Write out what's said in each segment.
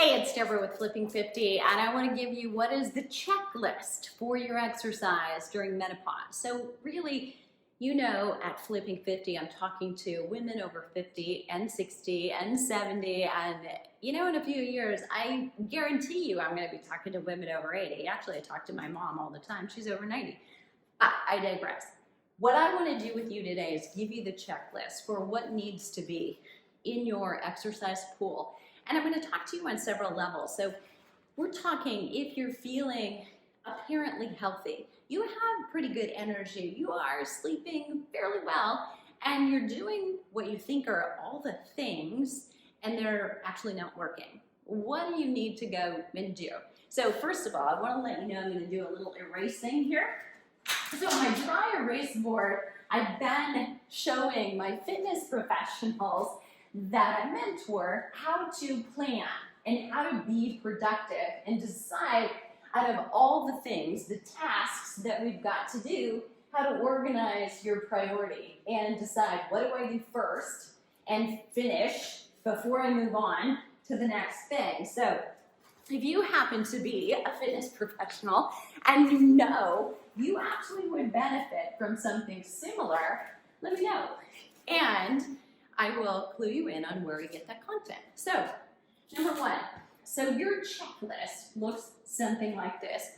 Hey, it's Deborah with Flipping 50, and I want to give you what is the checklist for your exercise during menopause. So really, at Flipping 50, I'm talking to women over 50 and 60 and 70, and in a few years, I guarantee you I'm going to be talking to women over 80. Actually, I talk to my mom all the time. She's over 90. I digress. What I want to do with you today is give you the checklist for what needs to be in your exercise pool. And I'm going to talk to you on several levels. So we're talking if you're feeling apparently healthy, you have pretty good energy, you are sleeping fairly well, and you're doing what you think are all the things, and they're actually not working. What do you need to go and do? So first of all, I want to let you know I'm going to do a little erasing here. So on my dry erase board, I've been showing my fitness professionals that I mentor how to plan and how to be productive and decide out of all the things, the tasks that we've got to do, how to organize your priority and decide what do I do first and finish before I move on to the next thing. So if you happen to be a fitness professional and you actually would benefit from something similar, let me know. And I will clue you in on where to get that content. So, number one, so your checklist looks something like this.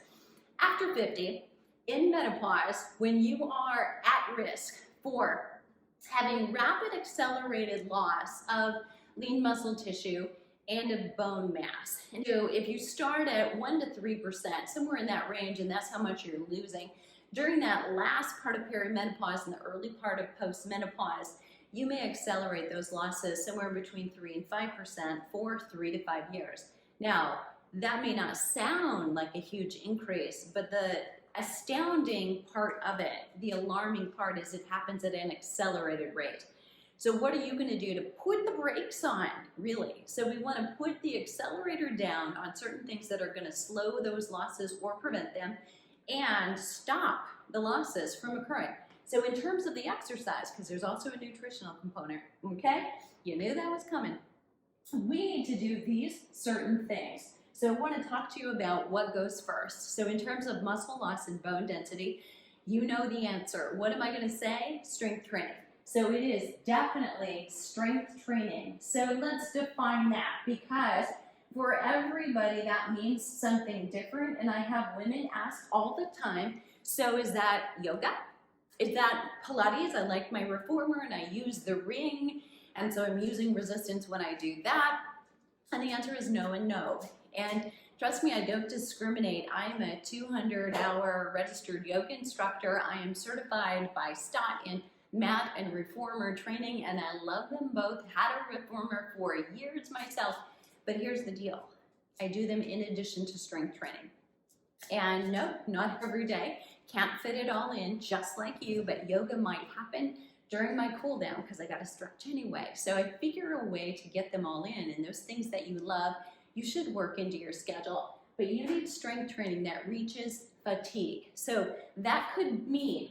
After 50, in menopause, when you are at risk for having rapid accelerated loss of lean muscle tissue and of bone mass. And so if you start at 1 to 3%, somewhere in that range, and that's how much you're losing, during that last part of perimenopause and the early part of postmenopause, you may accelerate those losses somewhere between 3 and 5% for 3 to 5 years. Now, that may not sound like a huge increase, but the astounding part of it, the alarming part, is it happens at an accelerated rate. So what are you going to do to put the brakes on, really? So we want to put the accelerator down on certain things that are going to slow those losses or prevent them and stop the losses from occurring. So in terms of the exercise, because there's also a nutritional component, okay? You knew that was coming. We need to do these certain things. So I want to talk to you about what goes first. So in terms of muscle loss and bone density, you know the answer. What am I going to say? Strength training. So it is definitely strength training. So let's define that, because for everybody that means something different, and I have women ask all the time, so is that yoga? Is that Pilates? I like my reformer and I use the ring, and so I'm using resistance when I do that. And the answer is no and no. And trust me, I don't discriminate. I am a 200-hour registered yoga instructor. I am certified by STOT in mat and reformer training, and I love them both. Had a reformer for years myself, but here's the deal. I do them in addition to strength training. And no, not every day. Can't fit it all in, just like you, but yoga might happen during my cool down because I got to stretch anyway. So I figure a way to get them all in, and those things that you love, you should work into your schedule. But you need strength training that reaches fatigue. So that could mean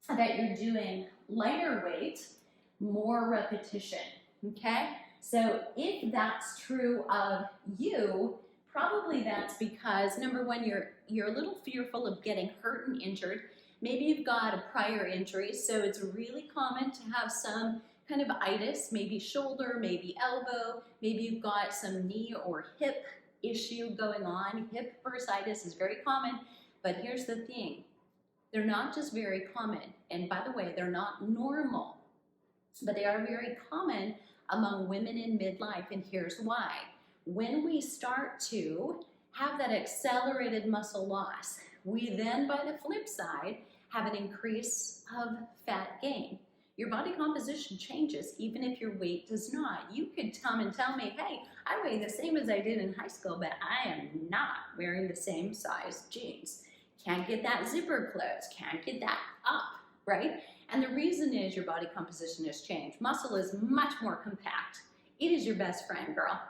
that you're doing lighter weight, more repetition, okay? So if that's true of you, probably that's because, number one, you're a little fearful of getting hurt and injured. Maybe you've got a prior injury, so it's really common to have some kind of itis, maybe shoulder, maybe elbow, maybe you've got some knee or hip issue going on. Hip bursitis is very common, but here's the thing. They're not just very common, and by the way, they're not normal, but they are very common among women in midlife, and here's why. When we start to have that accelerated muscle loss, we then, by the flip side, have an increase of fat gain. Your body composition changes even if your weight does not. You could come and tell me, hey, I weigh the same as I did in high school, but I am not wearing the same size jeans. Can't get that zipper closed, can't get that up, right? And the reason is your body composition has changed. Muscle is much more compact. It is your best friend, girl.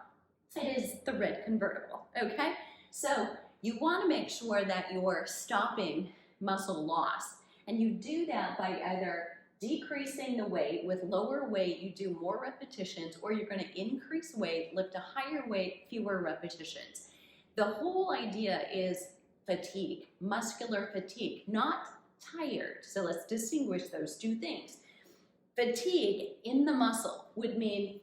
It is the red convertible, okay? So you want to make sure that you're stopping muscle loss, and you do that by either decreasing the weight. With lower weight, you do more repetitions, or you're going to increase weight, lift a higher weight, fewer repetitions. The whole idea is fatigue, muscular fatigue, not tired. So let's distinguish those two things. Fatigue in the muscle would mean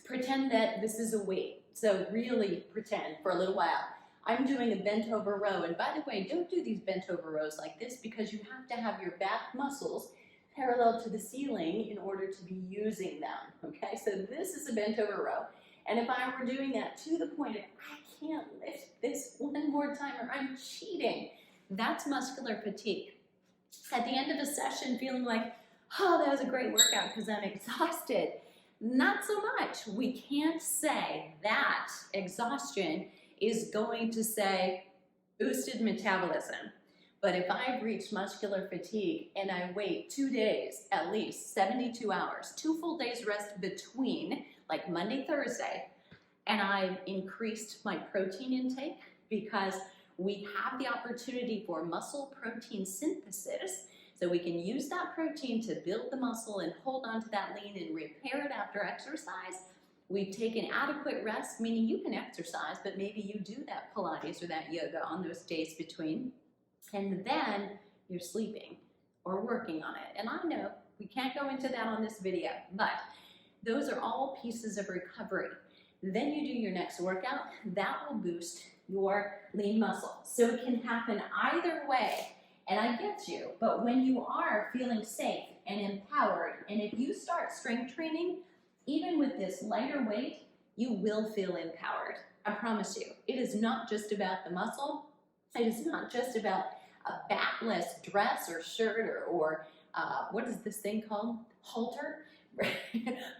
pretend that this is a weight. So really pretend for a little while. I'm doing a bent over row. And by the way, don't do these bent over rows like this, because you have to have your back muscles parallel to the ceiling in order to be using them. Okay, so this is a bent over row. And if I were doing that to the point of I can't lift this one more time or I'm cheating, that's muscular fatigue. At the end of a session, feeling like, oh, that was a great workout because I'm exhausted. Not so much. We can't say that exhaustion is going to say boosted metabolism. But if I've reached muscular fatigue and I wait 2 days, at least 72 hours, 2 full days rest between, like Monday, Thursday, and I've increased my protein intake because we have the opportunity for muscle protein synthesis, so we can use that protein to build the muscle and hold on to that lean and repair it after exercise. We've taken adequate rest, meaning you can exercise, but maybe you do that Pilates or that yoga on those days between, and then you're sleeping or working on it. And I know we can't go into that on this video, but those are all pieces of recovery. Then you do your next workout, that will boost your lean muscle. So it can happen either way, and I get you, but when you are feeling safe and empowered, and if you start strength training, even with this lighter weight, you will feel empowered. I promise you. It is not just about the muscle. It is not just about a backless dress or shirt or what is this thing called? Halter?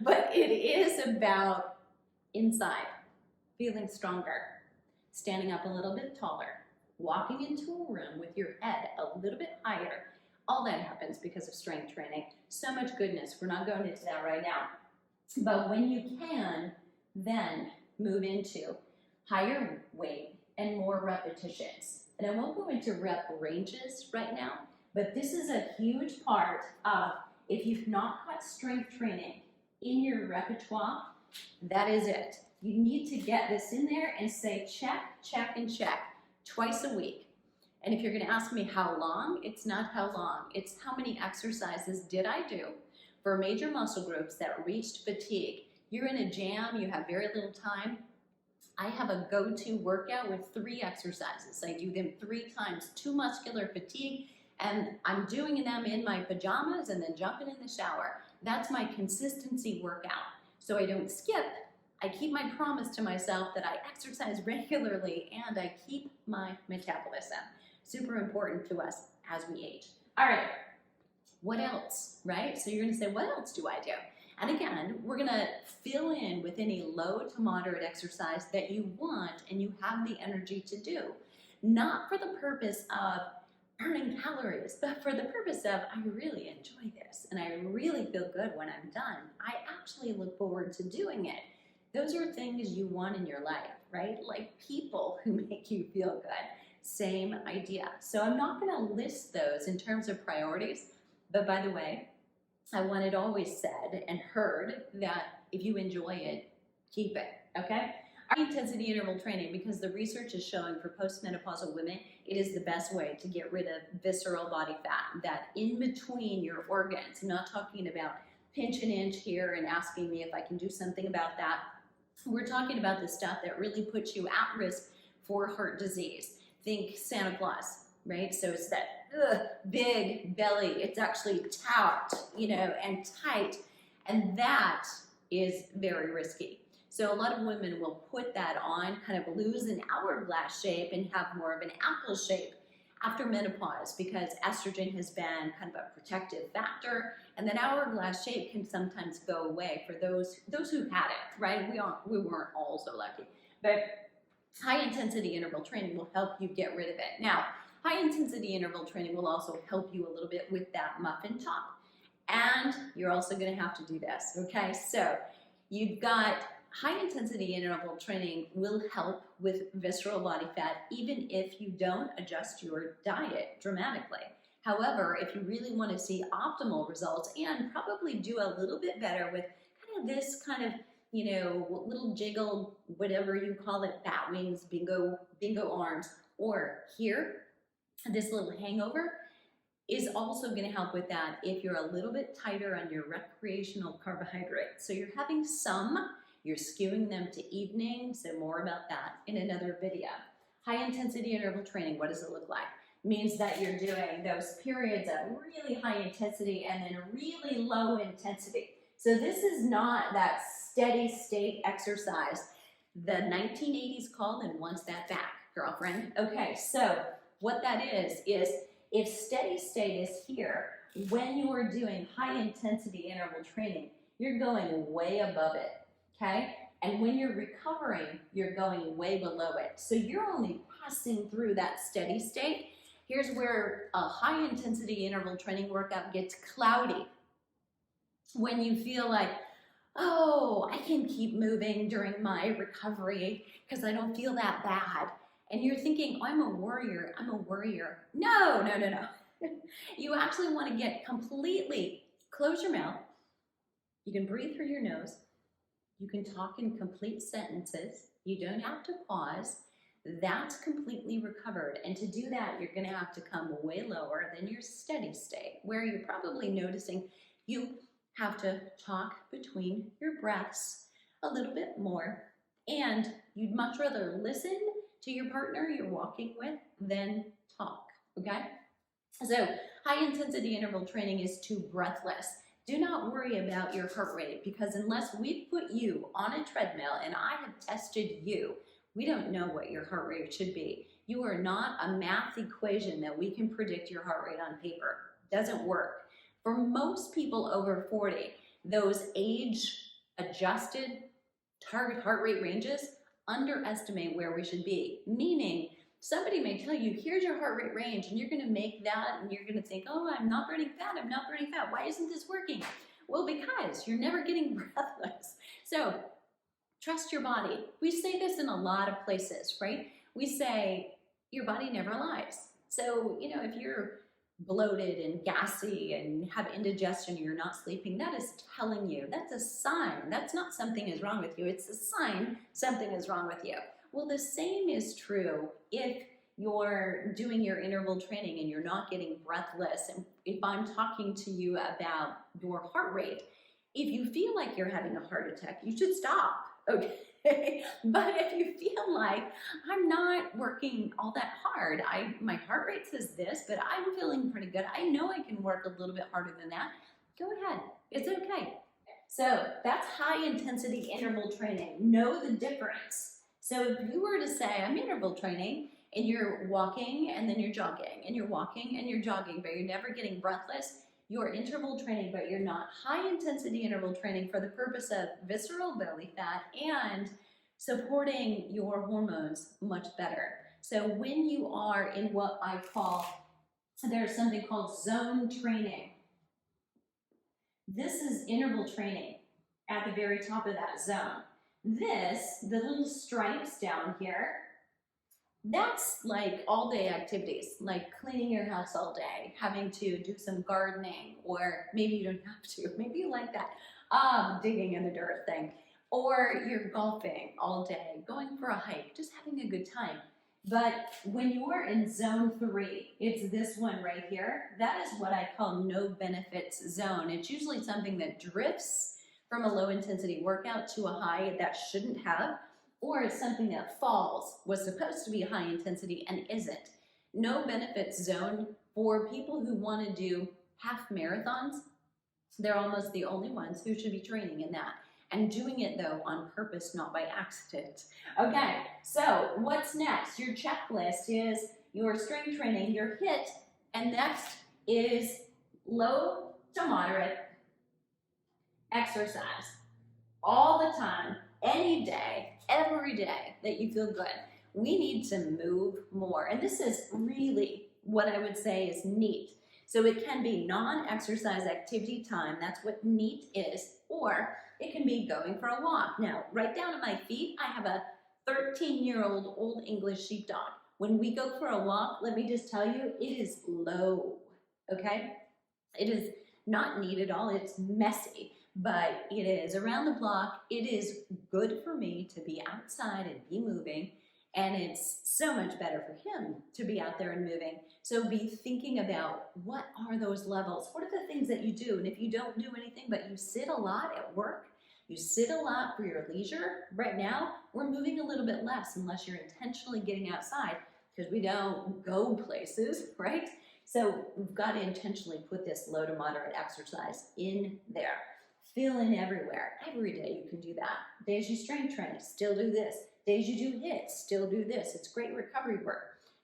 But it is about inside, feeling stronger, standing up a little bit taller, walking into a room with your head a little bit higher. All that happens because of strength training. So much goodness. We're not going into that right now. But when you can, then move into higher weight and more repetitions. And I won't go into rep ranges right now, but this is a huge part of, if you've not got strength training in your repertoire, that is it. You need to get this in there and say check, check, and check twice a week. And if you're going to ask me how long, it's not how long. It's how many exercises did I do for major muscle groups that reached fatigue. You're in a jam, you have very little time. I have a go-to workout with 3 exercises. I do them 3 times, 2 muscular fatigue, and I'm doing them in my pajamas and then jumping in the shower. That's my consistency workout. So I don't skip. I keep my promise to myself that I exercise regularly and I keep my metabolism. Super important to us as we age. All right, what else, right? So you're gonna say, what else do I do? And again, we're gonna fill in with any low to moderate exercise that you want and you have the energy to do. Not for the purpose of burning calories, but for the purpose of, I really enjoy this and I really feel good when I'm done. I actually look forward to doing it. Those are things you want in your life, right? Like people who make you feel good. Same idea. So I'm not gonna list those in terms of priorities, but by the way, I want it always said and heard that if you enjoy it, keep it, okay? High intensity interval training, because the research is showing for postmenopausal women, it is the best way to get rid of visceral body fat, that in between your organs. I'm not talking about pinch an inch here and asking me if I can do something about that. We're talking about the stuff that really puts you at risk for heart disease. Think Santa Claus, right? So it's that big belly. It's actually taut, and tight. And that is very risky. So a lot of women will put that on, kind of lose an hourglass shape and have more of an apple shape after menopause, because estrogen has been kind of a protective factor, and that hourglass shape can sometimes go away for those who had it, right? We weren't all so lucky. But high intensity interval training will help you get rid of it. Now, high intensity interval training will also help you a little bit with that muffin top. And you're also gonna have to do this, okay? So you've got high intensity interval training will help with visceral body fat even if you don't adjust your diet dramatically. However, if you really want to see optimal results and probably do a little bit better with kind of this kind of, little jiggle, whatever you call it, bat wings, bingo arms, or here, this little hangover, is also going to help with that if you're a little bit tighter on your recreational carbohydrates. So you're having some, you're skewing them to evening, so more about that in another video. High intensity interval training, what does it look like? Means that you're doing those periods of really high intensity and then really low intensity. So this is not that steady state exercise the 1980s called and wants that back, girlfriend. Okay, so what that is if steady state is here, when you are doing high intensity interval training, you're going way above it, okay? And when you're recovering, you're going way below it. So you're only passing through that steady state. Here's where a high intensity interval training workout gets cloudy. When you feel like, oh, I can keep moving during my recovery because I don't feel that bad. And you're thinking, oh, I'm a warrior. No. You actually want to get completely, close your mouth. You can breathe through your nose. You can talk in complete sentences. You don't have to pause. That's completely recovered. And to do that, you're going to have to come way lower than your steady state, where you're probably noticing you have to talk between your breaths a little bit more. And you'd much rather listen to your partner you're walking with than talk, okay? So high intensity interval training is too breathless. Do not worry about your heart rate, because unless we've put you on a treadmill and I have tested you, we don't know what your heart rate should be. You are not a math equation that we can predict your heart rate on paper. Doesn't work. For most people over 40, those age-adjusted target heart rate ranges underestimate where we should be. Meaning, somebody may tell you, here's your heart rate range, and you're going to make that, and you're going to think, oh, I'm not burning fat. Why isn't this working? Well, because you're never getting breathless. So trust your body. We say this in a lot of places, right? We say, your body never lies. So, if you're bloated and gassy and have indigestion, you're not sleeping, that is telling you, that's a sign. That's not something is wrong with you. It's a sign something is wrong with you. Well, the same is true if you're doing your interval training and you're not getting breathless. And if I'm talking to you about your heart rate, if you feel like you're having a heart attack, you should stop, okay? But if you feel like I'm not working all that hard, my heart rate says this, but I'm feeling pretty good, I know I can work a little bit harder than that, go ahead, it's okay. So that's high intensity interval training. Know the difference. So if you were to say, I'm interval training, and you're walking and then you're jogging, and you're walking and you're jogging, but you're never getting breathless, you're interval training, but you're not high intensity interval training for the purpose of visceral belly fat and supporting your hormones much better. So when you are in what I call, there's something called zone training. This is interval training at the very top of that zone. This, the little stripes down here, that's like all day activities, like cleaning your house all day, having to do some gardening, or maybe you don't have to, maybe you like that, digging in the dirt thing, or you're golfing all day, going for a hike, just having a good time. But when you're in zone 3, it's this one right here, that is what I call no benefits zone. It's usually something that drifts from a low intensity workout to a high that shouldn't have, or it's something that was supposed to be high intensity and isn't. No benefits zone for people who want to do half marathons. They're almost the only ones who should be training in that, and doing it though on purpose, not by accident. Okay, so what's next? Your checklist is your strength training, your HIIT, and next is low to moderate exercise all the time, any day, every day that you feel good. We need to move more. And this is really what I would say is NEAT. So it can be non-exercise activity time. That's what NEAT is. Or it can be going for a walk. Now, right down at my feet, I have a 13-year-old Old English sheepdog. When we go for a walk, let me just tell you, it is low. okay? It is not neat at all, it's messy, but it is around the block. It is good for me to be outside and be moving, and it's so much better for him to be out there and moving. So be thinking about, what are those levels? What are the things that you do? And if you don't do anything but you sit a lot at work, you sit a lot for your leisure, right now we're moving a little bit less unless you're intentionally getting outside, because we don't go places, right? So we've got to intentionally put this low to moderate exercise in there. Fill in everywhere. Every day you can do that. Days you strength train, still do this. Days you do HIIT, still do this. It's great recovery work.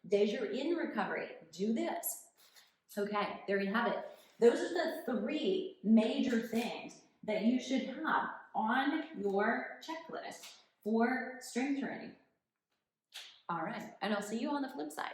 Days you're in recovery, do this. Okay, there you have it. Those are the 3 major things that you should have on your checklist for strength training. All right, and I'll see you on the flip side.